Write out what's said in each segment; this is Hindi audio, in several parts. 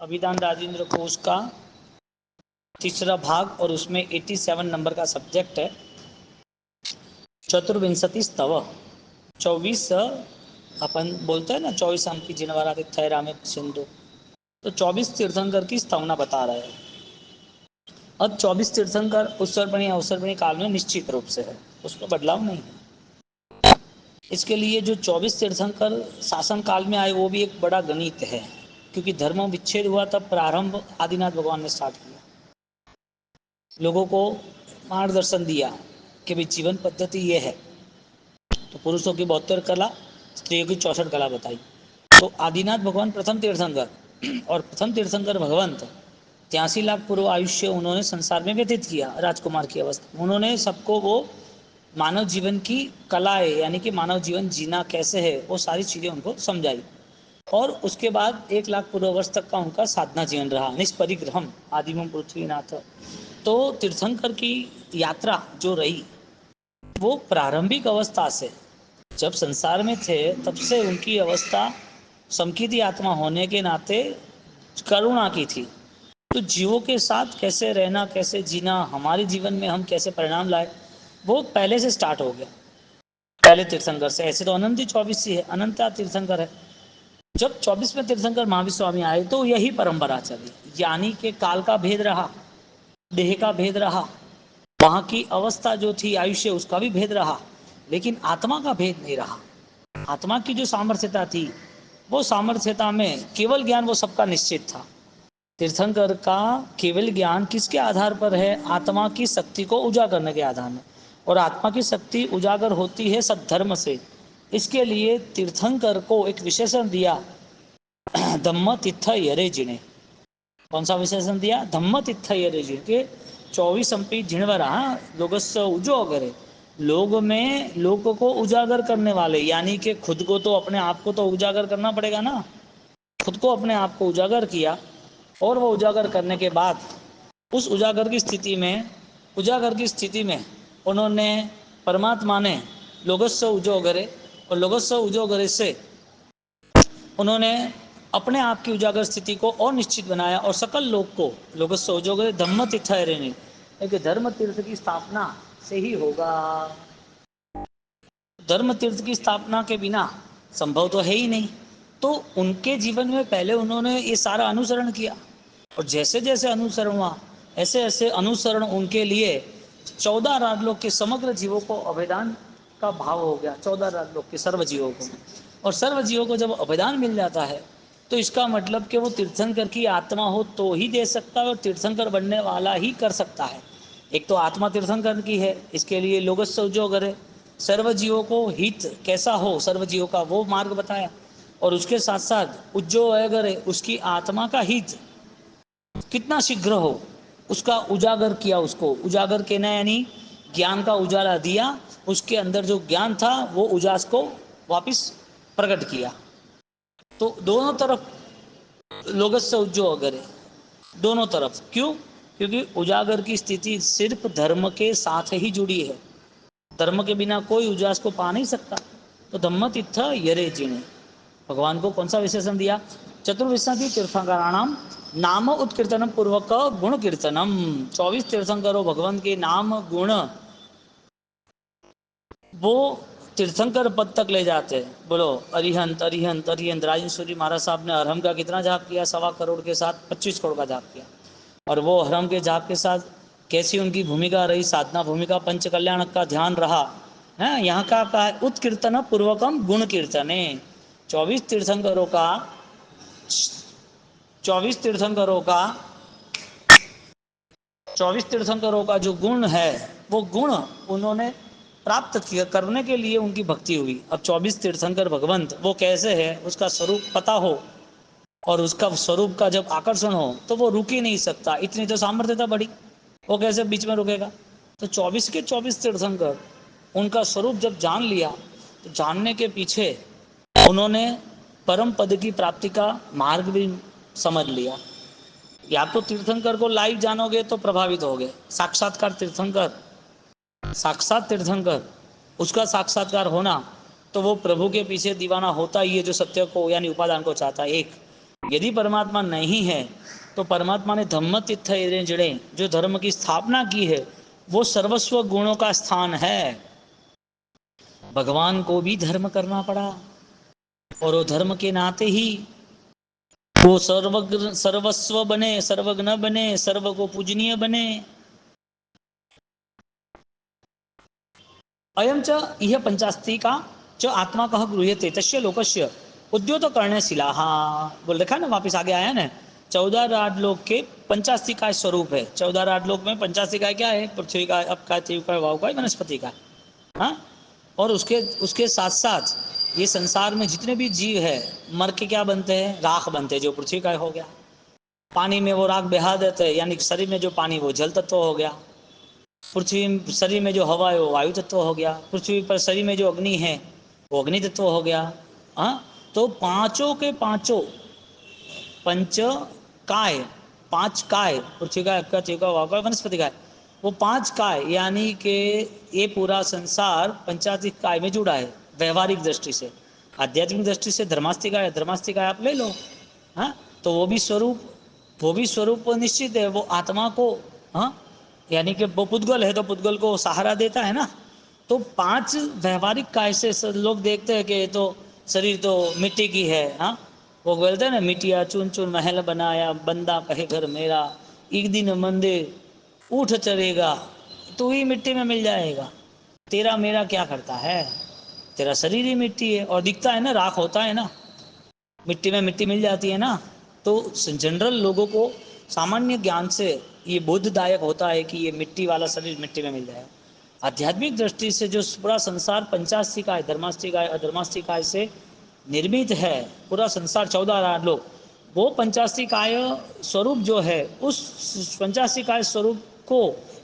अभिधान राजेंद्र कोश का तीसरा भाग और उसमें 87 नंबर का सब्जेक्ट है चतुर्विंशति स्तव। 24 अपन बोलते हैं ना 24 अंक की जिनवारा थैरा में सिंधु, तो 24 तीर्थंकर की स्तवना बता रहे हैं। अब 24 तीर्थंकर उत्सर्पणी अवसर्पणी काल में निश्चित रूप से है, उसमें बदलाव नहीं है। इसके लिए जो 24 तीर्थंकर शासन काल में आए वो भी एक बड़ा गणित है, क्योंकि धर्म विच्छेद हुआ तब प्रारंभ आदिनाथ भगवान ने स्टार्ट किया, लोगों को मार्गदर्शन दिया कि भाई जीवन पद्धति ये है। तो पुरुषों की 72 कला, स्त्रियों की 64 कला बताई। तो आदिनाथ भगवान प्रथम तीर्थंकर और प्रथम तीर्थंकर भगवंत 83 लाख पूर्व आयुष्य उन्होंने संसार में व्यतीत किया राजकुमार की अवस्था। उन्होंने सबको वो मानव जीवन की कलाएं, यानी कि मानव जीवन जीना कैसे है, वो सारी चीज़ें उनको समझाई। और उसके बाद 1 लाख पूर्व वर्ष तक का उनका साधना जीवन रहा, निष्परिग्रहम आदिमम पृथ्वीनाथ। तो तीर्थंकर की यात्रा जो रही वो प्रारंभिक अवस्था से, जब संसार में थे तब से उनकी अवस्था समकित आत्मा होने के नाते करुणा की थी। तो जीवों के साथ कैसे रहना, कैसे जीना, हमारे जीवन में हम कैसे परिणाम लाए, वो पहले से स्टार्ट हो गया, पहले तीर्थंकर से। ऐसे तो अनंत 24 ही है, अनंत तीर्थंकर है। जब 24वें तीर्थंकर महावीर स्वामी आए तो यही परंपरा चली, यानी कि काल का भेद रहा, देह का भेद रहा, वहाँ की अवस्था जो थी आयुष्य उसका भी भेद रहा, लेकिन आत्मा का भेद नहीं रहा। आत्मा की जो सामर्थ्यता थी वो सामर्थ्यता में केवल ज्ञान वो सबका निश्चित था। तीर्थंकर का केवल ज्ञान किसके आधार पर है? आत्मा की शक्ति को उजागर करने के आधार में, और आत्मा की शक्ति उजागर होती है सद्धर्म से। इसके लिए तीर्थंकर को एक विशेषण दिया धम्म तिथ यरे जिने। कौन सा विशेषण दिया? धम्म तिथ यरे जिने के 24 अंपी झिणवरा लोगस्य उजागरे, लोग में लोगों को उजागर करने वाले, यानी कि खुद को तो अपने आप को तो उजागर करना पड़ेगा ना, खुद को अपने आप को उजागर किया। और वो उजागर करने के बाद उस उजागर की स्थिति में उन्होंने परमात्मा ने लोगस्य उजागरे, और लोगस्य उजागरे से उन्होंने अपने आप की उजागर स्थिति को और निश्चित बनाया, और सकल लोग को लोगस्य उजागरे धम्म तीर्थ रहने, एक धर्म तीर्थ की स्थापना से ही होगा। धर्म तीर्थ की स्थापना के बिना संभव तो है ही नहीं। तो उनके जीवन में पहले उन्होंने ये सारा अनुसरण किया, और जैसे जैसे अनुसरण हुआ ऐसे ऐसे अनुसरण उनके लिए 14 राजलोक के समग्र जीवों को अभेदान का भाव हो गया। 14 राजलोक के सर्व जीवों को, और सर्व जीवों को जब अभेदान मिल जाता है तो इसका मतलब कि वो तीर्थंकर की आत्मा हो तो ही दे सकता है, और तीर्थंकर बनने वाला ही कर सकता है। एक तो आत्मा तीर्थंकर की है, इसके लिए लोगस्य उजागरे, सर्व जीवों को हित कैसा हो सर्व जीवों का वो मार्ग बताया, और उसके साथ साथ उज्जोगरे उसकी आत्मा का हित कितना शीघ्र हो उसका उजागर किया। उसको उजागर कहना यानी ज्ञान का उजाला दिया, उसके अंदर जो ज्ञान था वो उजास को वापस प्रकट किया। तो दोनों तरफ लोगस्य उज्जोगरे, दोनों तरफ। क्यों? क्योंकि उजागर की स्थिति सिर्फ धर्म के साथ ही जुड़ी है, धर्म के बिना कोई उजास को पा नहीं सकता। तो धम्म तीर्थ यरे जिने, भगवान को कौन सा विशेषण दिया? चतुर्विंशति तीर्थंकराणाम नाम उत्कीर्तनम पूर्वक गुण कीर्तनम। 24 तीर्थंकरों भगवान के नाम गुण वो तीर्थंकर पद तक ले जाते हैं। बोलो अरिहंत अरिहंत अरिहंत। राजेश्वरी महाराज साहब ने अरहम का कितना जाप किया? 1.25 करोड़ के साथ 25 करोड़ का जाप किया। और वो हरम के जाप के साथ कैसी उनकी भूमिका रही, साधना भूमिका, पंच कल्याण का ध्यान रहा है। यहाँ का है उत्कीर्तन पूर्वकम गुण कीर्तने। 24 तीर्थंकरों का 24 तीर्थंकरों का 24 तीर्थंकरों का जो गुण है वो गुण उन्होंने प्राप्त किया, करने के लिए उनकी भक्ति हुई। अब 24 तीर्थंकर भगवंत वो कैसे है, उसका स्वरूप पता हो और उसका स्वरूप का जब आकर्षण हो तो वो रुक ही नहीं सकता। इतनी तो सामर्थ्यता बड़ी, वो कैसे बीच में रुकेगा? तो 24 के 24 तीर्थंकर उनका स्वरूप जब जान लिया तो जानने के पीछे उन्होंने परम पद की प्राप्ति का मार्ग भी समझ लिया। या तो तीर्थंकर को लाइव जानोगे तो प्रभावित होगे, साक्षात्कार तीर्थंकर, साक्षात तीर्थंकर, उसका साक्षात्कार होना, तो वो प्रभु के पीछे दीवाना होता ही है जो सत्य को यानी उपादान को चाहता है। एक यदि परमात्मा नहीं है तो परमात्मा ने धम्म तीर्थ जड़े जो धर्म की स्थापना की है वो सर्वस्व गुणों का स्थान है। भगवान को भी धर्म करना पड़ा और वो धर्म के नाते ही वो सर्वस्व बने, सर्वज्ञ बने, सर्व को पूजनीय बने। अयम च इह पंचास्तिका च आत्मा कह गृह्यते तस्य लोकस्य उद्योत कर्णशिला। बोल देखा ना, वापिस आगे आया ना। 14 राजलोक के पंचास्तिका स्वरूप है। 14 राजलोक में पंचास्तिका क्या है? पृथ्वी का, अप का, त्रिव का, वायु का, वनस्पति का। हाँ, और उसके उसके साथ साथ ये संसार में जितने भी जीव है मर के क्या बनते हैं? राख बनते हैं, जो पृथ्वी का हो गया। पानी में वो राख बहा देते हैं, यानी शरीर में जो पानी वो जल तत्व हो गया। पृथ्वी शरीर में जो हवा है वो वायु तत्व हो गया। पृथ्वी पर शरीर में जो अग्नि है वो अग्नि तत्व हो गया। हाँ, तो पांचों के पांचों पंच काय, 5 काय, पृथ्वी का, आपका, त्रिव का, वायु का, वनस्पति का, वो 5 काय, यानी कि ये पूरा संसार पंचातीत काय में जुड़ा है व्यवहारिक दृष्टि से। आध्यात्मिक दृष्टि से धर्मास्तिका है, धर्मास्तिका आप ले लो। हाँ, तो वो भी स्वरूप निश्चित है। वो आत्मा को, हाँ, यानी कि वो पुद्गल है तो पुद्गल को सहारा देता है ना। तो 5 व्यवहारिक काय से लोग देखते हैं कि ये तो शरीर तो मिट्टी की है। हाँ, वो बोलते हैं ना, मिट्टिया चुन चुन महल बनाया, बंदा कहे घर मेरा, एक दिन मंदिर उठ चलेगा, तू ही मिट्टी में मिल जाएगा। तेरा मेरा क्या करता है? तेरा शरीर ही मिट्टी है और दिखता है ना, राख होता है ना, मिट्टी में मिट्टी मिल जाती है ना। तो जनरल लोगों को सामान्य ज्ञान से ये बोधदायक होता है कि ये मिट्टी वाला शरीर मिट्टी में मिल जाए। आध्यात्मिक दृष्टि से जो पूरा संसार पंचास्तिकाय, धर्मास्तिकाय, अधर्मास्तिकाय से निर्मित है, पूरा संसार 14 राजलोक, वो पंचास्तिकाय स्वरूप जो है, उस पंचास्तिकाय स्वरूप को,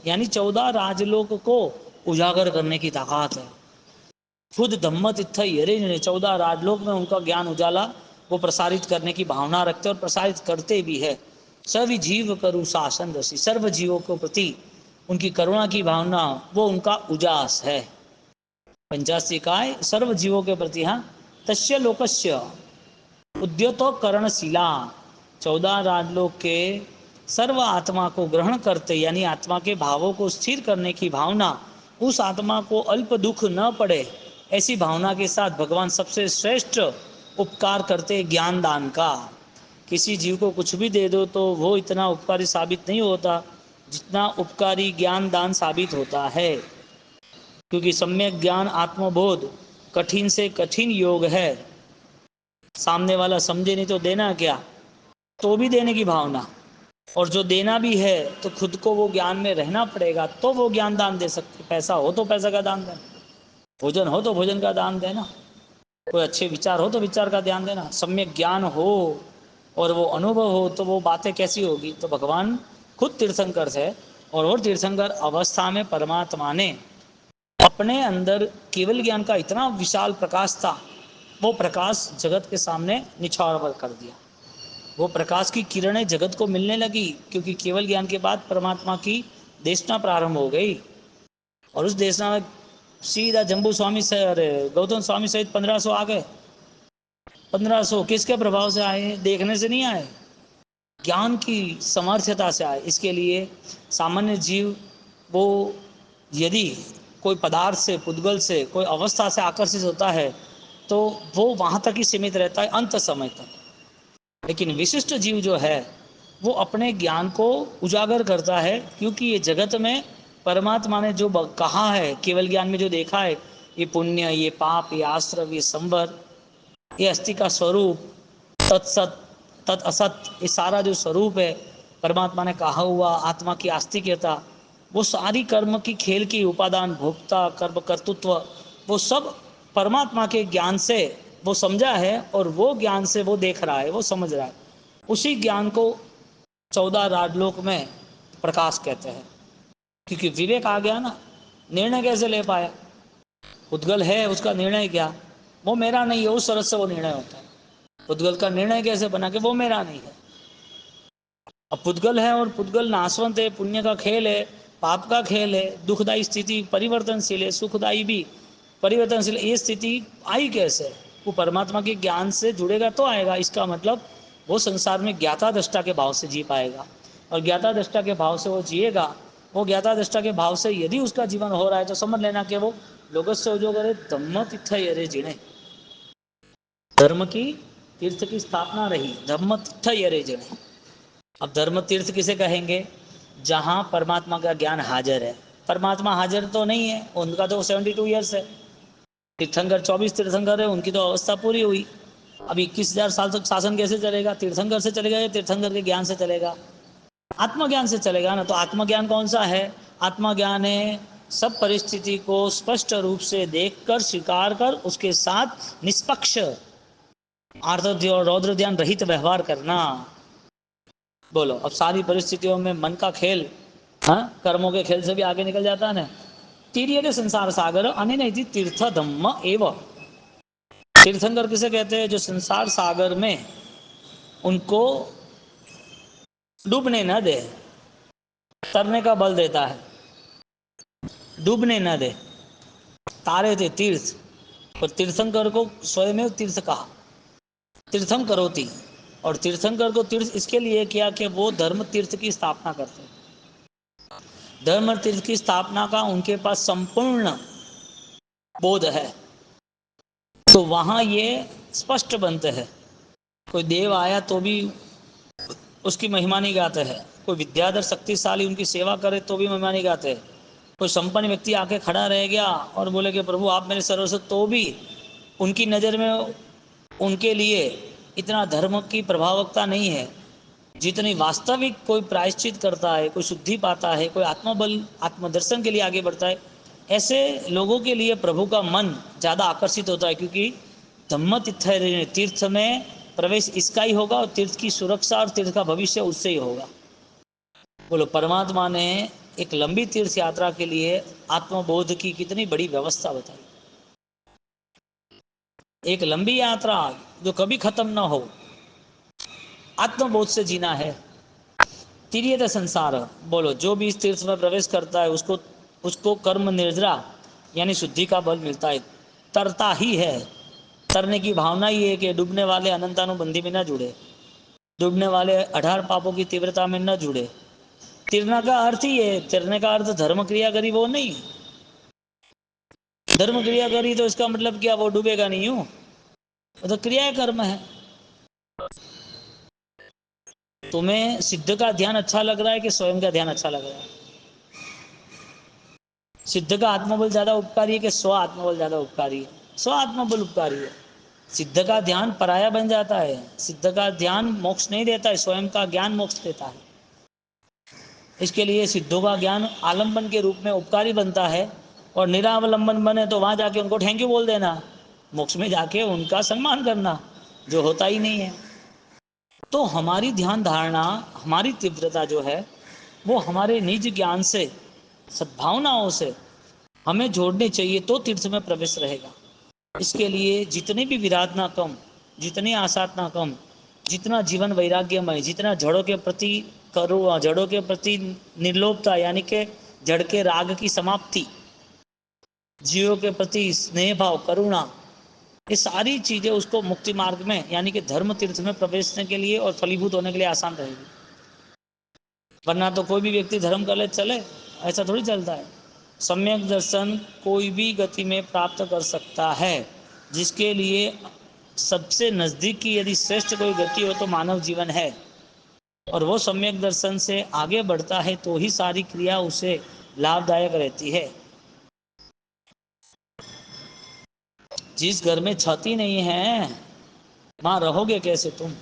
यानी 14 राजलोक को उजागर करने की ताकत है। खुद धम्म तीर्थ यरे ने 14 राजलोक में उनका ज्ञान उजाला वो प्रसारित करने की भावना रखते और प्रसारित करते भी है। सभी जीव करु शासन रसी, सर्व जीवों के प्रति उनकी करुणा की भावना वो उनका उजास है। पंचास्तिकाय सर्व जीवों के प्रति, हाँ, तस्य लोकस्य उद्यत करणशिला, 14 राजलोक के सर्व आत्मा को ग्रहण करते, यानी आत्मा के भावों को स्थिर करने की भावना, उस आत्मा को अल्प दुख न पड़े ऐसी भावना के साथ भगवान सबसे श्रेष्ठ उपकार करते ज्ञान दान का। किसी जीव को कुछ भी दे दो तो वो इतना उपकारी साबित नहीं होता जितना उपकारी ज्ञान दान साबित होता है। क्योंकि सम्यक ज्ञान आत्मबोध कठिन से कठिन योग है। सामने वाला समझे नहीं तो देना क्या, तो भी देने की भावना, और जो देना भी है तो खुद को वो ज्ञान में रहना पड़ेगा तो वो ज्ञान दान दे सकते। पैसा हो तो पैसा का दान देना, भोजन हो तो भोजन का दान देना, कोई अच्छे विचार हो तो विचार का ध्यान देना, सम्यक ज्ञान हो और वो अनुभव हो तो वो बातें कैसी होगी। तो भगवान खुद तीर्थंकर है और वो तीर्थंकर अवस्था में परमात्मा ने अपने अंदर केवल ज्ञान का इतना विशाल प्रकाश था, वो प्रकाश जगत के सामने निछावर कर दिया। वो प्रकाश की किरणें जगत को मिलने लगी, क्योंकि केवल ज्ञान के बाद परमात्मा की देशना प्रारंभ हो गई। और उस देशना में सीधा जम्बू स्वामी से, अरे गौतम स्वामी सहित 1500 आ गए। 1500 किसके प्रभाव से आए? देखने से नहीं आए, ज्ञान की सामर्थ्यता से आए। इसके लिए सामान्य जीव वो यदि कोई पदार्थ से, पुद्गल से, कोई अवस्था से आकर्षित होता है तो वो वहाँ तक ही सीमित रहता है, अंत समय तक। लेकिन विशिष्ट जीव जो है वो अपने ज्ञान को उजागर करता है, क्योंकि ये जगत में परमात्मा ने जो कहा है, केवल ज्ञान में जो देखा है, ये पुण्य, ये पाप, ये आश्रव, ये संवर, ये अस्थि का स्वरूप, तत्सत, तत् असत, ये सारा जो स्वरूप है परमात्मा ने कहा हुआ, आत्मा की आस्तिक्यता, वो सारी कर्म की खेल की उपादान, भोक्ता, कर्म, कर्तृत्व, वो सब परमात्मा के ज्ञान से वो समझा है और वो ज्ञान से वो देख रहा है, वो समझ रहा है। उसी ज्ञान को 14 राजलोक में प्रकाश कहते हैं। क्योंकि विवेक आ गया ना, निर्णय कैसे ले पाया? उद्गल है, उसका निर्णय क्या? वो मेरा नहीं है, उस तरह से वो निर्णय होता है। पुद्गल का निर्णय कैसे बना कि वो मेरा नहीं है? अब पुद्गल है और पुद्गल नाशवंत है, पुण्य का खेल है, पाप का खेल है, दुखदायी स्थिति परिवर्तनशील है, सुखदायी भी परिवर्तनशील। ये स्थिति आई कैसे? वो परमात्मा के ज्ञान से जुड़ेगा तो आएगा। इसका मतलब वो संसार में ज्ञाता दृष्टा के भाव से जी पाएगा, और ज्ञाता दृष्टा के भाव से वो जिएगा। वो ज्ञाता दृष्टा के भाव से यदि उसका जीवन हो रहा है तो समझ लेना कि वो लोगस्य जो करे धम्म तीर्थ यरे जिणे, धर्म की तीर्थ की स्थापना रही, धम्म तीर्थ यरे जिणे। अब धर्म तीर्थ किसे कहेंगे? जहाँ परमात्मा का ज्ञान हाजिर है। परमात्मा हाजिर तो नहीं है, उनका तो 72 ईयर्स है। तीर्थंकर 24 तीर्थंकर है, उनकी तो अवस्था पूरी हुई। अब 21,000 साल तक शासन कैसे चलेगा? तीर्थंकर से चलेगा या तीर्थंकर के ज्ञान से चलेगा? आत्मज्ञान से चलेगा ना। तो आत्मज्ञान कौन सा है? आत्मज्ञान है सब परिस्थिति को स्पष्ट रूप से देखकर, स्वीकार कर, उसके साथ निष्पक्ष आर्द्र और रौद्र ध्यान रहित व्यवहार करना। बोलो, अब सारी परिस्थितियों में मन का खेल, हाँ, कर्मों के खेल से भी आगे निकल जाता है ना। तीर्थ संसार सागर अने नहीं तीर्थ धम्म एव। तीर्थंकर किसे कहते हैं? जो संसार सागर में उनको डूबने न दे, तरने का बल देता है, डूबने न दे। तारे थे तीर्थ, और तीर्थंकर को स्वयं तीर्थ कहा, तीर्थम करोति। और तीर्थंकर को तीर्थ इसके लिए किया कि वो धर्म तीर्थ की स्थापना करते हैं। धर्म तीर्थ की स्थापना का उनके पास संपूर्ण बोध है। तो वहां ये स्पष्ट बनते हैं। कोई देव आया तो भी उसकी महिमा नहीं गाते हैं, कोई विद्याधर शक्तिशाली उनकी सेवा करे तो भी महिमा नहीं गाते। कोई संपन्न व्यक्ति आके खड़ा रह गया और बोले कि प्रभु आप मेरे सर्वस्व, तो भी उनकी नज़र में उनके लिए इतना धर्म की प्रभावकता नहीं है जितनी वास्तविक कोई प्रायश्चित करता है, कोई शुद्धि पाता है, कोई आत्मबल आत्मदर्शन के लिए आगे बढ़ता है। ऐसे लोगों के लिए प्रभु का मन ज़्यादा आकर्षित होता है, क्योंकि धम्म तीर्थ, तीर्थ में प्रवेश इसका ही होगा, और तीर्थ की सुरक्षा और तीर्थ का भविष्य उससे ही होगा। बोलो, परमात्मा ने एक लंबी तीर्थ यात्रा के लिए आत्मबोध की कितनी बड़ी व्यवस्था बताई। एक लंबी यात्रा जो कभी खत्म ना हो, आत्मबोध से जीना है। तीर्थ संसार, बोलो, जो भी इस तीर्थ में प्रवेश करता है उसको उसको कर्म निर्जरा यानी शुद्धि का बल मिलता है। तरता ही है। तरने की भावना ही है कि डूबने वाले अनंतानुबंधी में न जुड़े, डूबने वाले 18 पापों की तीव्रता में न जुड़े। तिरना का अर्थ ही है, तिरने का अर्थ धर्म क्रिया करी वो नहीं। धर्म क्रिया करी तो इसका मतलब क्या? वो डूबेगा नहीं। यूं वो तो क्रिया कर्म है। तुम्हें सिद्ध का ध्यान अच्छा लग रहा है कि स्वयं का ध्यान अच्छा लग रहा है? सिद्ध का आत्मबल ज्यादा उपकारी है कि स्व आत्मबल ज्यादा उपकारी है? स्व आत्मबल उपकारी है। सिद्ध का ध्यान पराया बन जाता है। सिद्ध का ध्यान मोक्ष नहीं देता है, स्वयं का ज्ञान मोक्ष देता है। इसके लिए सिद्धों का ज्ञान आलंबन के रूप में उपकारी बनता है, और निरावलंबन बने तो वहां जाके उनको थैंक यू बोल देना, मोक्ष में जाके उनका सम्मान करना, जो होता ही नहीं है। तो हमारी ध्यान धारणा, हमारी तीव्रता जो है वो हमारे निज ज्ञान से, सद्भावनाओं से हमें जोड़ने चाहिए, तो तीर्थ में प्रवेश रहेगा। इसके लिए जितनी भी विराधना कम, जितनी आसाधना कम, जितना जीवन वैराग्यमय, जितना जड़ों के प्रति करुणा, जड़ों के प्रति निर्लोभता यानी कि जड़ के राग की समाप्ति, जीवों के प्रति स्नेह भाव, करुणा, ये सारी चीजें उसको मुक्ति मार्ग में यानी कि धर्म तीर्थ में प्रवेश के लिए और फलीभूत होने के लिए आसान रहेगी। वरना तो कोई भी व्यक्ति धर्म कर ले चले, ऐसा थोड़ी चलता है। सम्यक दर्शन कोई भी गति में प्राप्त कर सकता है। जिसके लिए सबसे नज़दीक की यदि श्रेष्ठ कोई गति हो तो मानव जीवन है, और वो सम्यक दर्शन से आगे बढ़ता है तो ही सारी क्रिया उसे लाभदायक रहती है। जिस घर में छत ही नहीं है, वहां रहोगे कैसे तुम?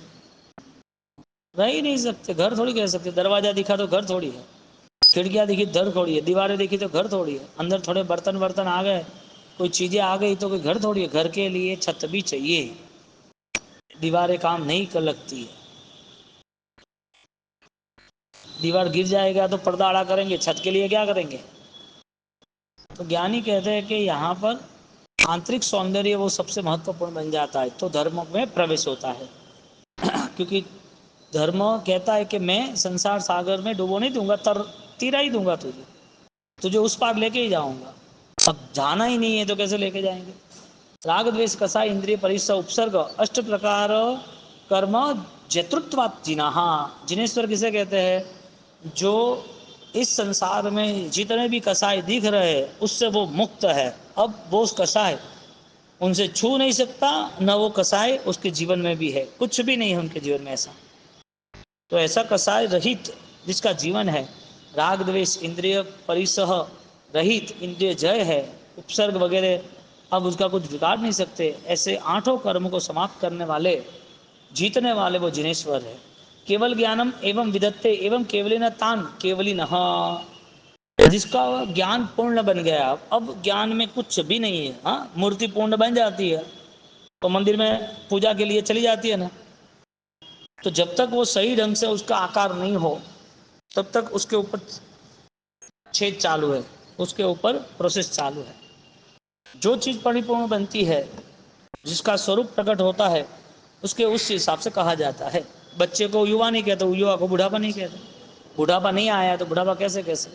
रह ही नहीं सकते। घर थोड़ी कह सकते। दरवाजा दिखा तो घर थोड़ी है, खिड़कियां दिखी घर थोड़ी है, दीवारें दिखी तो घर थोड़ी है, अंदर थोड़े बर्तन वर्तन आ गए, कोई चीजें आ गई तो कोई घर थोड़ी है। घर के लिए छत भी चाहिए, दीवारें काम नहीं कर लगती है। दीवार गिर जाएगा तो पर्दा अड़ा करेंगे, छत के लिए क्या करेंगे? तो ज्ञानी कहते हैं कि यहाँ पर आंतरिक सौंदर्य वो सबसे महत्वपूर्ण बन जाता है, तो धर्म में प्रवेश होता है। क्योंकि धर्म कहता है कि मैं संसार सागर में डुबो नहीं दूंगा, तीरा ही दूंगा तुझे, तुझे उस पार लेके ही जाऊंगा। अब जाना ही नहीं है तो कैसे लेके जाएंगे? राग द्वेष कसा इंद्रिय परिस उपसर्ग अष्ट प्रकार कर्म जतृत्वात् जिनाः, जिनेश्वर किसे कहते हैं? जो इस संसार में जितने भी कसाय दिख रहे हैं उससे वो मुक्त है। अब वो कसाय उनसे छू नहीं सकता, न वो कसाय उसके जीवन में भी है, कुछ भी नहीं है उनके जीवन में ऐसा। तो ऐसा कसाय रहित जिसका जीवन है, राग द्वेष इंद्रिय परिसह रहित, इंद्रिय जय है, उपसर्ग वगैरह अब उसका कुछ बिगाड़ नहीं सकते, ऐसे आठों कर्म को समाप्त करने वाले, जीतने वाले वो जिनेश्वर है। केवल ज्ञानम एवं विदत्ते एवं केवलिन तान केवलिन, जिसका ज्ञान पूर्ण बन गया, अब ज्ञान में कुछ भी नहीं है। हाँ, मूर्ति पूर्ण बन जाती है तो मंदिर में पूजा के लिए चली जाती है ना, तो जब तक वो सही ढंग से उसका आकार नहीं हो तब तक उसके ऊपर छेद चालू है, उसके ऊपर प्रोसेस चालू है। जो चीज परिपूर्ण बनती है, जिसका स्वरूप प्रकट होता है, उसके उस हिसाब से कहा जाता है। बच्चे को युवा नहीं कहते, युवा को बुढ़ापा नहीं कहते। बुढ़ापा नहीं आया तो बुढ़ापा कैसे कैसे,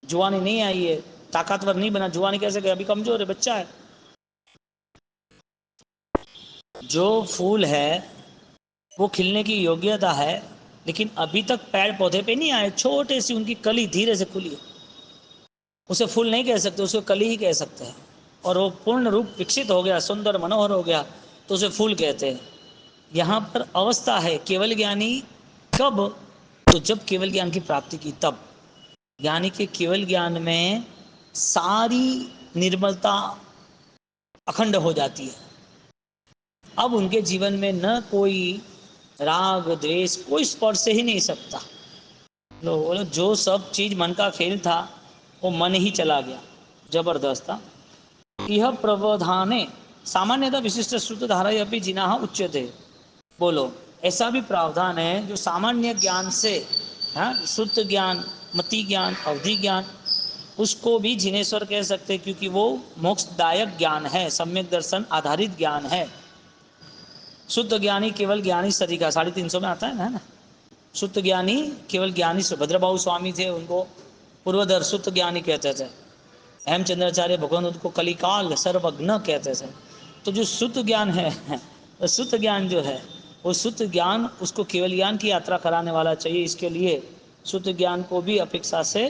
जुआनी नहीं आई है, ताकतवर नहीं बना, जुआनी कैसे कहे, अभी कमजोर है, बच्चा है। जो फूल है वो खिलने की योग्यता है, लेकिन अभी तक पेड़ पौधे पे नहीं आए, छोटे सी उनकी कली धीरे से खुली है, उसे फूल नहीं कह सकते, उसको कली ही कह सकते हैं। और वो पूर्ण रूप विकसित हो गया, सुंदर मनोहर हो गया, तो उसे फूल कहते हैं। यहाँ पर अवस्था है केवल ज्ञानी कब, तो जब केवल ज्ञान की प्राप्ति की तब। ज्ञानी के केवल ज्ञान में सारी निर्मलता अखंड हो जाती है। अब उनके जीवन में न कोई राग द्वेष, कोई स्पर्श ही नहीं सकता। लो बोलो, जो सब चीज मन का खेल था वो मन ही चला गया, जबरदस्त था। यह प्रवधाने सामान्यतः विशिष्ट श्रुत धारा अपनी जिना उच्यते। बोलो, ऐसा भी प्रावधान है जो सामान्य ज्ञान से, हाँ, शुद्ध ज्ञान, मति ज्ञान, अवधि ज्ञान, उसको भी जिनेश्वर कह सकते हैं, क्योंकि वो मोक्षदायक ज्ञान है, सम्यक दर्शन आधारित ज्ञान है। शुद्ध ज्ञानी केवल ज्ञानी सदी का 350 में आता है ना। शुद्ध ज्ञानी केवल ज्ञानी से, भद्रबाहु स्वामी थे, उनको पूर्वधर शुद्ध ज्ञानी कहते थे। हेमचंद्राचार्य भगवान उनको कलिकाल सर्वज्ञ कहते थे। तो जो शुद्ध ज्ञान है, शुद्ध ज्ञान जो है, वो शुद्ध ज्ञान उसको केवल ज्ञान की यात्रा कराने वाला चाहिए। इसके लिए शुद्ध ज्ञान को भी अपेक्षा से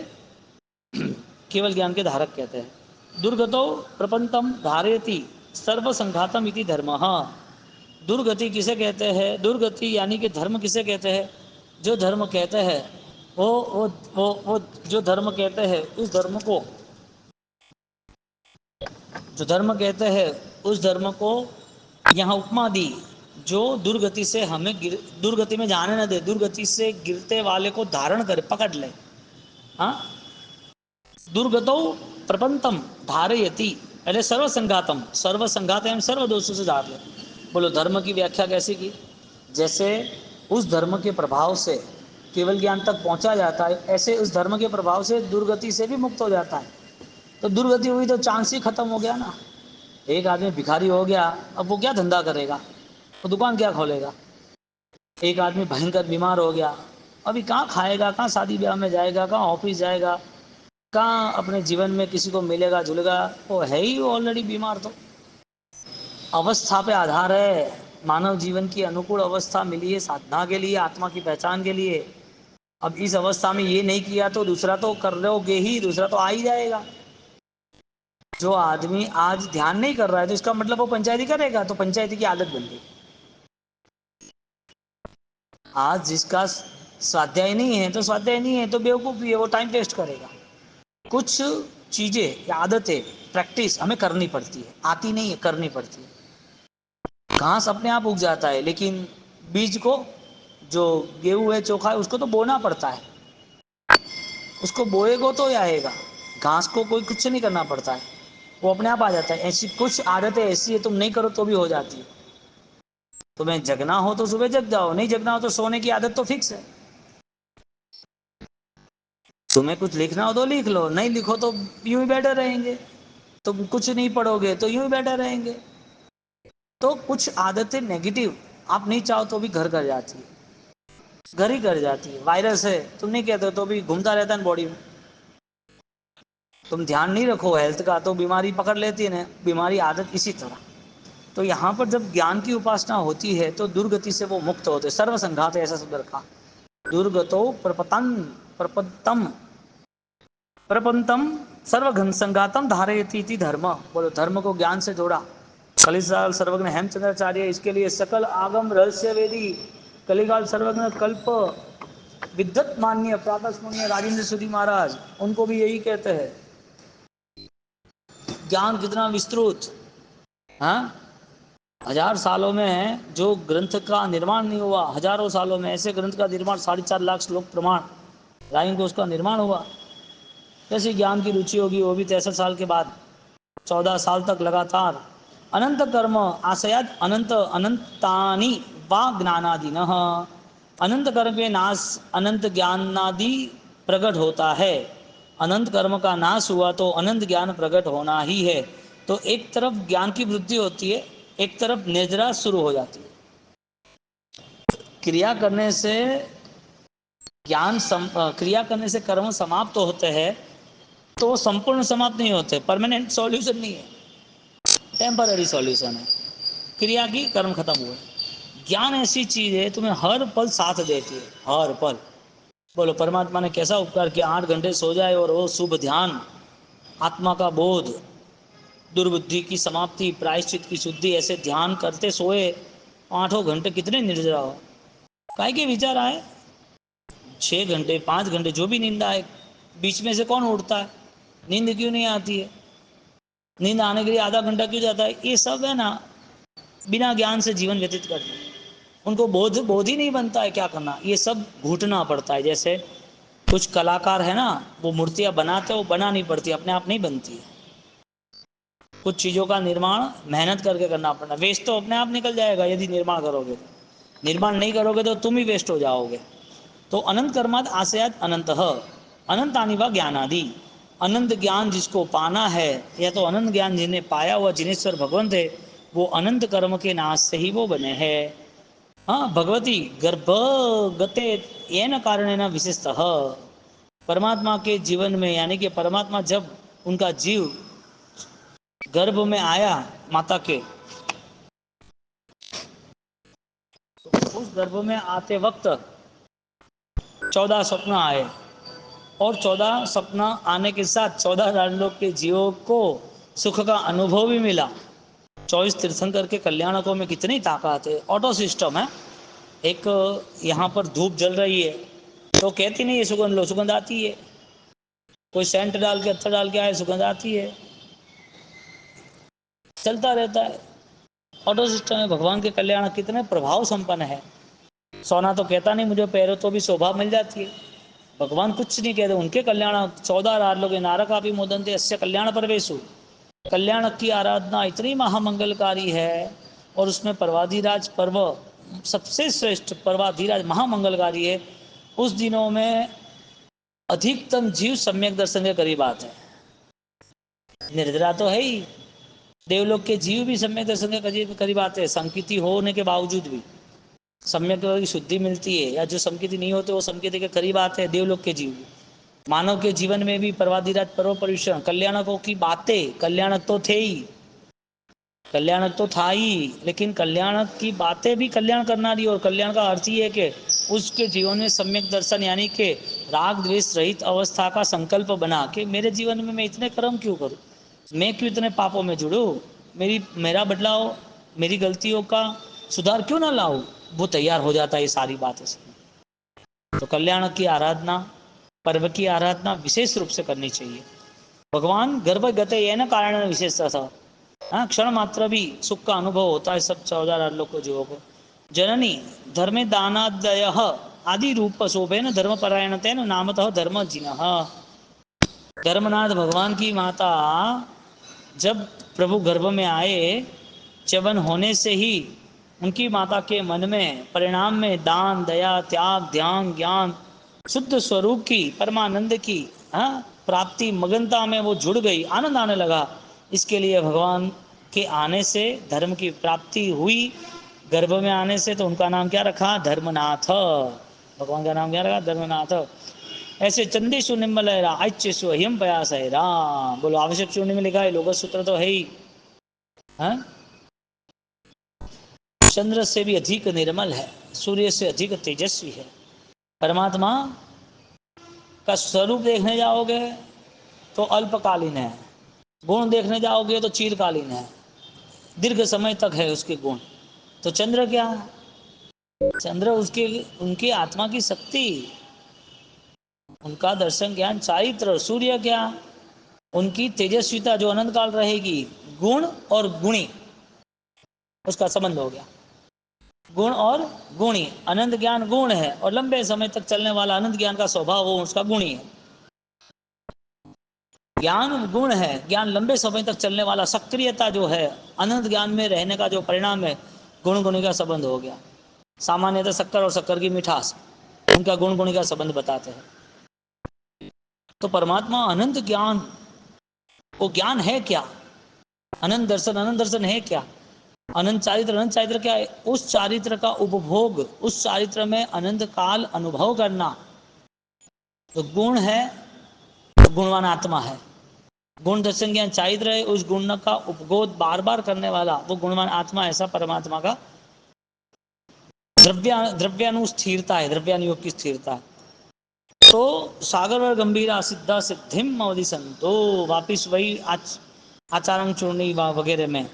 केवल ज्ञान के धारक कहते हैं। दुर्गतो प्रपंतम धारयति सर्व संघातम इति धर्म। दुर्गति किसे कहते हैं? दुर्गति यानी कि धर्म किसे कहते हैं? जो धर्म कहते हैं वो जो धर्म कहते हैं उस धर्म को, जो धर्म कहते हैं उस धर्म को यहाँ उपमा दी, जो दुर्गति से हमें दुर्गति में जाने न दे, दुर्गति से गिरते वाले को धारण करे, पकड़ ले। हाँ, दुर्गतो प्रपंतम धारयति, पहले सर्वसंघातम, सर्वसंघात एवं सर्व दोषों से धार ले। बोलो, धर्म की व्याख्या कैसी की? जैसे उस धर्म के प्रभाव से केवल ज्ञान तक पहुंचा जाता है, ऐसे उस धर्म के प्रभाव से दुर्गति से भी मुक्त हो जाता है। तो दुर्गति हुई तो चांस ही खत्म हो गया ना। एक आदमी भिखारी हो गया, अब वो क्या धंधा करेगा, वो दुकान क्या खोलेगा? एक आदमी भयंकर बीमार हो गया, अभी कहाँ खाएगा, कहाँ शादी ब्याह में जाएगा, कहाँ ऑफिस जाएगा, कहाँ अपने जीवन में किसी को मिलेगा जुलेगा, वो है ही ऑलरेडी बीमार। तो अवस्था पे आधार है, मानव जीवन की अनुकूल अवस्था मिली है साधना के लिए, आत्मा की पहचान के लिए। अब इस अवस्था में ये नहीं किया तो दूसरा तो कर लोगे ही, दूसरा तो आ ही जाएगा। जो आदमी आज ध्यान नहीं कर रहा है तो इसका मतलब वो पंचायती करेगा, तो पंचायती की आदत बन गई। आज जिसका स्वाध्याय नहीं है तो स्वाध्याय नहीं है, तो बेवकूफ़ी है, वो टाइम वेस्ट करेगा। कुछ चीज़ें या आदतें, प्रैक्टिस हमें करनी पड़ती है, आती नहीं है, करनी पड़ती है। घास अपने आप उग जाता है, लेकिन बीज को, जो गेहूँ है चोखा है, उसको तो बोना पड़ता है। उसको बोएगो तो आएगा, घास को कोई कुछ नहीं करना पड़ता है, वो अपने आप आ जाता है। ऐसी कुछ आदतें ऐसी है तुम नहीं करो तो भी हो जाती है। तुम्हें जगना हो तो सुबह जग जाओ, नहीं जगना हो तो सोने की आदत तो फिक्स है। तुम्हें कुछ लिखना हो तो लिख लो, नहीं लिखो तो यूं ही बैठे रहेंगे। तुम कुछ नहीं पढ़ोगे तो यूं ही बैठे रहेंगे। तो कुछ आदतें नेगेटिव आप नहीं चाहो तो भी घर कर जाती है, घर ही कर जाती है। वायरस है, तुम नहीं कहते तो भी घूमता रहता है बॉडी में। तुम ध्यान नहीं रखो हेल्थ का तो बीमारी पकड़ लेती है ना, बीमारी आदत इसी तरह। तो यहाँ पर जब ज्ञान की उपासना होती है तो दुर्गति से वो मुक्त होते, सर्व संघात ऐसा शब्द रखा, दुर्गतो प्रपतन प्रपतम प्रपंतम सर्वघन संघातम धारयती धर्म। बोलो, धर्म को ज्ञान से जोड़ा। कलिकाल सर्वज्ञ हेमचंद्राचार्य इसके लिए सकल आगम रहस्य वेदी, कलिकाल सर्वज्ञ कल्प विद्वत मान्य प्रातस्मरणीय राजेंद्र सूरी महाराज, उनको भी यही कहते हैं। ज्ञान कितना विस्तृत, हाँ, 1000 सालों में जो ग्रंथ का निर्माण नहीं हुआ, हजारों सालों में ऐसे ग्रंथ का निर्माण, 4.5 लाख श्लोक प्रमाण राइन को उसका निर्माण हुआ। कैसी ज्ञान की रुचि होगी, वो भी 63 साल के बाद, 14 साल तक लगातार। अनंत कर्म आशयात अनंत अनंतानि वा ज्ञानादि, अनंत कर्म के नाश अनंत ज्ञानादि प्रकट होता है। अनंत कर्म का नाश हुआ तो अनंत ज्ञान प्रकट होना ही है। तो एक तरफ ज्ञान की वृद्धि होती है, एक तरफ निद्रा शुरू हो जाती है। क्रिया करने से क्रिया करने से कर्म समाप्त तो होते हैं, तो वो संपूर्ण समाप्त नहीं होते, परमानेंट सॉल्यूशन नहीं है, टेम्पररी सॉल्यूशन है। क्रिया की कर्म खत्म हुए। ज्ञान ऐसी चीज है तुम्हें हर पल साथ देती है, हर पल। बोलो, परमात्मा ने कैसा उपकार किया, 8 घंटे सो जाए और वो शुभ ध्यान, आत्मा का बोध, दुर्बुद्धि की समाप्ति, प्रायश्चित की शुद्धि, ऐसे ध्यान करते सोए 8 घंटे, कितने निर्जरा हो। काय के विचार आए, 6 घंटे 5 घंटे जो भी नींद आए, बीच में से कौन उठता है, नींद क्यों नहीं आती है, नींद आने के लिए आधा घंटा क्यों जाता है, ये सब है ना बिना ज्ञान से जीवन व्यतीत करते, उनको बोध ही नहीं बनता है क्या करना, ये सब घुटना पड़ता है। जैसे कुछ कलाकार है ना, वो मूर्तियां बनाते, वो बना नहीं पड़ती, अपने आप नहीं बनती है। कुछ चीज़ों का निर्माण मेहनत करके करना पड़ना, वेस्ट तो अपने आप निकल जाएगा यदि निर्माण करोगे, निर्माण नहीं करोगे तो तुम ही वेस्ट हो जाओगे। तो अनंत कर्माद आशयात अनंत, अनंतानि वा ज्ञानादि, अनंत ज्ञान जिसको पाना है, या तो अनंत ज्ञान जिन्हें पाया हुआ जिनेश्वर भगवंत है, वो अनंत कर्म के नाश से ही वो बने हैं। हाँ, भगवती गर्भ गते येन कारणेन विशेषतः, परमात्मा के जीवन में, यानी कि परमात्मा जब उनका जीव गर्भ में आया माता के, तो उस गर्भ में आते वक्त 14 स्वप्न आए, और 14 सपना आने के साथ 14 लोक के जीवों को सुख का अनुभव भी मिला। 24 तीर्थंकर के कल्याणकों में कितनी ताकत है, ऑटो सिस्टम है। एक यहाँ पर धूप जल रही है तो कहती नहीं है सुगंध लो, सुगंध आती है। कोई सेंट डाल के अत्तर डाल के आए, सुगंध आती है, चलता रहता है। ऑटो सिस्टम है। भगवान के कल्याण कितने प्रभाव संपन्न है। सोना तो कहता नहीं मुझे पहरो तो भी शोभा मिल जाती है, भगवान कुछ नहीं कहते, उनके कल्याण 14 लोग नारक भी मोदंते अस्य कल्याण परवेशु, कल्याण की आराधना इतनी महामंगलकारी है। और उसमें पर्वाधिराज पर्व सबसे श्रेष्ठ, पर्वाधिराज महामंगलकारी है। उस दिनों में अधिकतम जीव सम्यक दर्शन के करीब आते हैं। निर्जरा तो है ही, देवलोक के जीव भी सम्यक दर्शन के करीब आते हैं, संकीर्ति होने के बावजूद भी सम्यक की शुद्धि मिलती है, या जो संकीर्ति नहीं होते वो संकीर्ति के करीब आते हैं देवलोक के जीव। मानव के जीवन में भी पर्वाधिराज पर्व परिश्रम, कल्याणकों की बातें, कल्याणक तो थे ही, कल्याणक तो था ही, लेकिन कल्याणक की बातें भी कल्याण करना रही। और कल्याण का अर्थ ही है कि उसके जीवन में सम्यक दर्शन, यानी कि राग द्वेष रहित अवस्था का संकल्प बना के मेरे जीवन में मैं इतने कर्म क्यों करूं, मैं क्यों इतने पापों में जुड़ूं, मेरा बदलाव, मेरी गलतियों का सुधार क्यों ना लाऊं, वो तैयार हो जाता है ये सारी बातें से। तो कल्याण की आराधना, पर्व की आराधना विशेष रूप से करनी चाहिए। भगवान गर्भ गते ये न कारण विशेषता था, हाँ, क्षण मात्र भी सुख का अनुभव होता है सब 14 लोग को, जीवों को। जननी धर्मे दानादय आदि रूप शोभे न धर्म परायण तेन नामतः धर्म जिन। धर्मनाथ भगवान की माता जब प्रभु गर्भ में आए, च्यवन होने से ही उनकी माता के मन में, परिणाम में दान, दया, त्याग, ध्यान, ज्ञान, शुद्ध स्वरूप की, परमानंद की, हाँ, प्राप्ति, मगनता में वो जुड़ गई, आनंद आने लगा। इसके लिए भगवान के आने से धर्म की प्राप्ति हुई। गर्भ में आने से तो उनका नाम क्या रखा, धर्मनाथ। भगवान का नाम क्या रखा, धर्मनाथ। ऐसे चंदेशु निम्बल आच्यसु अहिम प्रयास है राम। बोलो, आवश्यक चूर्ण में लिखा है, लोगस सूत्र तो है ही, हाँ? चंद्र से भी अधिक निर्मल है, सूर्य से अधिक तेजस्वी है। परमात्मा का स्वरूप देखने जाओगे तो अल्पकालीन है, गुण देखने जाओगे तो चिरकालीन है, दीर्घ समय तक है उसके गुण। तो चंद्र क्या? चंद्र उसके उनकी आत्मा की शक्ति, उनका दर्शन ज्ञान चारित्र। सूर्य क्या? उनकी तेजस्विता जो अनंत काल रहेगी। गुण और गुणी, उसका संबंध हो गया। गुण और गुणी, अनंत ज्ञान गुण है और लंबे समय तक चलने वाला अनंत ज्ञान का स्वभाव वो उसका गुणी है। ज्ञान गुण है, ज्ञान लंबे समय तक चलने वाला सक्रियता जो है, अनंत ज्ञान में रहने का जो परिणाम है, गुण गुणी का संबंध हो गया। सामान्यतः शक्कर और शक्कर की मिठास, उनका गुण गुणी का संबंध बताते हैं। तो परमात्मा अनंत ज्ञान, वो ज्ञान है क्या? अनंत दर्शन, अनंत दर्शन है क्या? अनंत चारित्र, अनंत चारित्र क्या है? उस चारित्र का उपभोग, उस चारित्र में अनंत काल अनुभव करना। तो गुण है, गुणवान आत्मा है। गुण दर्शन ज्ञान चारित्र है, उस गुण का उपबोध बार बार करने वाला वो गुणवान आत्मा, ऐसा परमात्मा का द्रव्यानुस्थिरता है, द्रव्यानुयोग की स्थिरता। तो सागर व गंभीरा सिद्धा सिद्धिम अवधि संतो, वापिस वही आचारण चूर्णी वगैरह में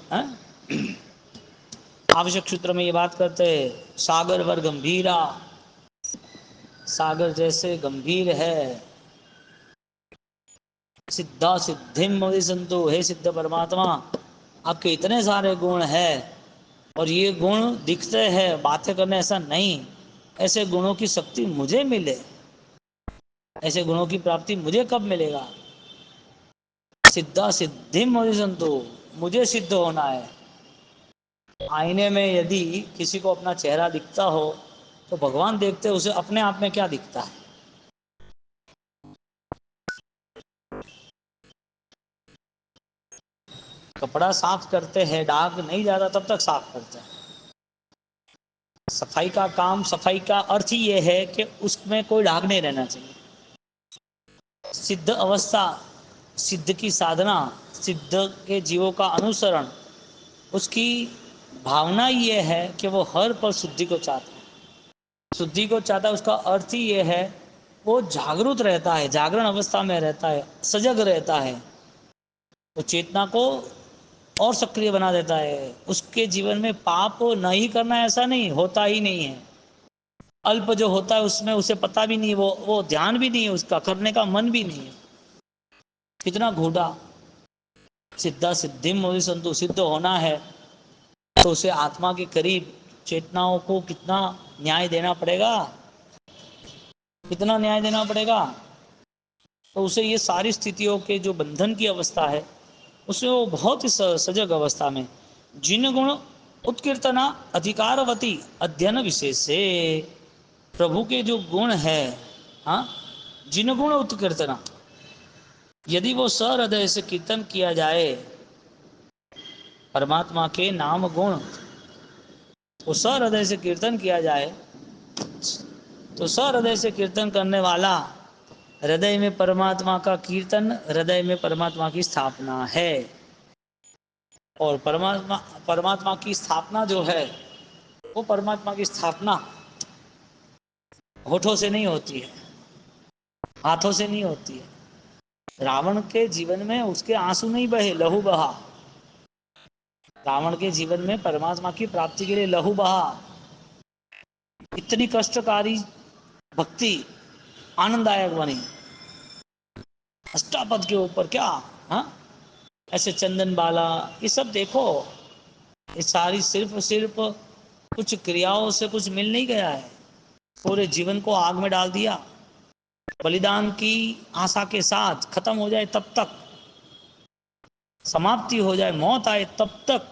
आवश्यक सूत्र में ये बात करते हैं। सागर वर गंभीरा, सागर जैसे गंभीर है। सिद्धा सिद्धिम अवधि संतो, हे सिद्ध परमात्मा, आपके इतने सारे गुण हैं और ये गुण दिखते हैं, बातें करने ऐसा नहीं। ऐसे गुणों की शक्ति मुझे मिले, ऐसे गुणों की प्राप्ति मुझे कब मिलेगा? सिद्धा सिद्धिम अवधि संतो, मुझे सिद्ध होना है। आईने में यदि किसी को अपना चेहरा दिखता हो तो भगवान देखते उसे अपने आप में क्या दिखता है? कपड़ा साफ करते हैं, दाग नहीं जाता तब तक साफ करते हैं। सफाई का काम, सफाई का अर्थ ही यह है कि उसमें कोई दाग नहीं रहना चाहिए। सिद्ध अवस्था, सिद्ध की साधना, सिद्ध के जीवों का अनुसरण, उसकी भावना ये है कि वो हर पल शुद्धि को चाहता है। शुद्धि को चाहता है, उसका अर्थ ही ये है वो जागरूक रहता है, जागरण अवस्था में रहता है, सजग रहता है। तो चेतना को और सक्रिय बना देता है। उसके जीवन में पाप नहीं करना ऐसा नहीं, होता ही नहीं है। अल्प जो होता है उसमें उसे पता भी नहीं, वो ध्यान भी नहीं है, उसका करने का मन भी नहीं है। कितना घोड़ा। सिद्धा सिद्धिम मोहि संतु, सिद्ध होना है तो उसे आत्मा के करीब चेतनाओं को कितना न्याय देना पड़ेगा, कितना न्याय देना पड़ेगा। तो उसे ये सारी स्थितियों के जो बंधन की अवस्था है उसमें वो बहुत ही सजग अवस्था में, जिन गुण उत्कीर्तना अधिकारवती अध्ययन विशेष से, प्रभु के जो गुण है, हाँ, जिन गुण उत्कीर्तना, यदि वो सहृदय से कीर्तन किया जाए, परमात्मा के नाम गुण वो सहृदय से कीर्तन किया जाए, तो सहृदय से कीर्तन करने वाला, हृदय में परमात्मा का कीर्तन, हृदय में परमात्मा की स्थापना है। और परमात्मा परमात्मा की स्थापना जो है, वो परमात्मा की स्थापना होठों से नहीं होती है, हाथों से नहीं होती है। रावण के जीवन में उसके आंसू नहीं बहे, लहू बहा। रावण के जीवन में परमात्मा की प्राप्ति के लिए लहू बहा। इतनी कष्टकारी भक्ति आनंददायक बनी। अष्टापद के ऊपर क्या, हाँ, ऐसे चंदन बाला, ये सब देखो, ये सारी सिर्फ कुछ क्रियाओं से कुछ मिल नहीं गया है। पूरे जीवन को आग में डाल दिया। बलिदान की आशा के साथ खत्म हो जाए तब तक, समाप्ति हो जाए, मौत आए तब तक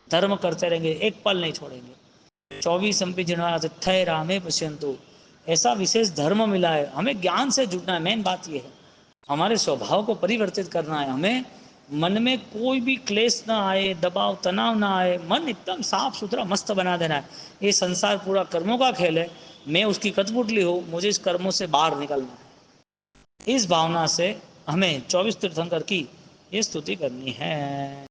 धर्म करते रहेंगे, एक पल नहीं छोड़ेंगे। 24 जिन्होंने रामे पश्यंतु, ऐसा विशेष धर्म मिला है। हमें ज्ञान से जुड़ना है, मेन बात यह है। हमारे स्वभाव को परिवर्तित करना है। हमें मन में कोई भी क्लेश ना आए, दबाव तनाव ना आए, मन एकदम साफ सुथरा मस्त बना देना है। ये संसार पूरा कर्मों का खेल है, मैं उसकी कठपुतली हूँ, मुझे इस कर्मों से बाहर निकलना है। इस भावना से हमें 24 तीर्थंकर की ये स्तुति करनी है।